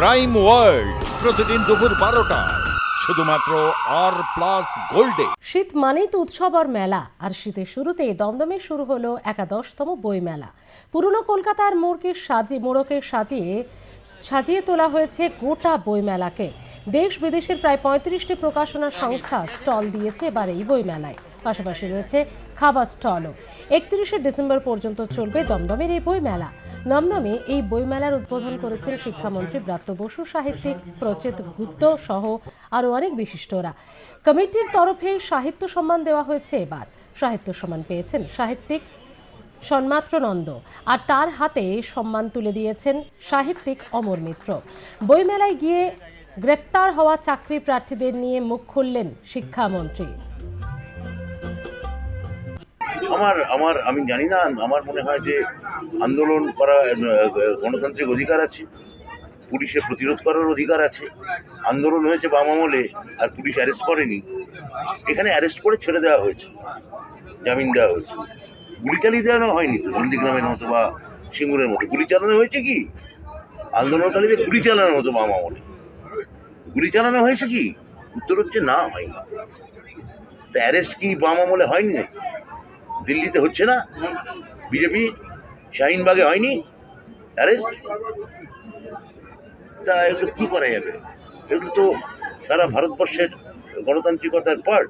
Crime world প্রতিদিন দুপুর 12টায় শুধুমাত্র আর+ গোল্ডে। শীত মানেই তো উৎসব আর মেলা, আর শীতের শুরুতেই দমদমে শুরু হলো 11তম বই মেলা। পুরনো কলকাতার মোড়কে সাজিয়ে তোলা হয়েছে গোটা বই মেলাকে। দেশ বিদেশের প্রায় 35টি প্রকাশনা সংস্থা স্টল দিয়েছে এবার এই বই মেলায়। পাশাপাশি রয়েছে খাবার স্টলও। 31শে ডিসেম্বর পর্যন্ত চলবে দমদমের এই বই মেলা। দমদমে এই বই মেলার উদ্বোধন করেছেন শিক্ষামন্ত্রী ব্রাত্য বসু, সাহিত্যিক প্রচেত গুপ্ত সহ আরও অনেক বিশিষ্টরা। কমিটির তরফে সাহিত্য সম্মান দেওয়া হয়েছে। এবার সাহিত্য সম্মান পেয়েছেন সাহিত্যিক সন্মাত্র নন্দ, আর তার হাতে সম্মান তুলে দিয়েছেন সাহিত্যিক অমর মিত্র। বইমেলায় গিয়ে গ্রেফতার হওয়া চাকরি প্রার্থীদের নিয়ে মুখ খুললেন শিক্ষামন্ত্রী। আমি জানি না, আমার মনে হয় যে আন্দোলন করা গণতান্ত্রিক অধিকার আছে, পুলিশের প্রতিরোধ করার অধিকার আছে। আন্দোলন হয়েছে বাম আমলে, আর পুলিশ অ্যারেস্ট করেনি। এখানে অ্যারেস্ট করে ছেড়ে দেওয়া হয়েছে, জামিন দেওয়া হয়েছে। গুলি চালিয়ে দেওয়ানো হয়নি তো, নন্দীগ্রামের মতো বা সিঙ্গুরের মতো। গুলি চালানো হয়েছে কি আন্দোলনকারীদের? গুলি চালানোর মতো বাম আমলে গুলি চালানো হয়েছে কি? উত্তর হচ্ছে না, হয়নি। তা অ্যারেস্ট কি বাম আমলে হয়নি? দিল্লিতে হচ্ছে না? বিজেপি শাহিনবাগে হয়নি অ্যারেস্ট? তা এগুলো কি করা যাবে? এগুলো তো সারা ভারতবর্ষের গণতান্ত্রিকতার পার্ট।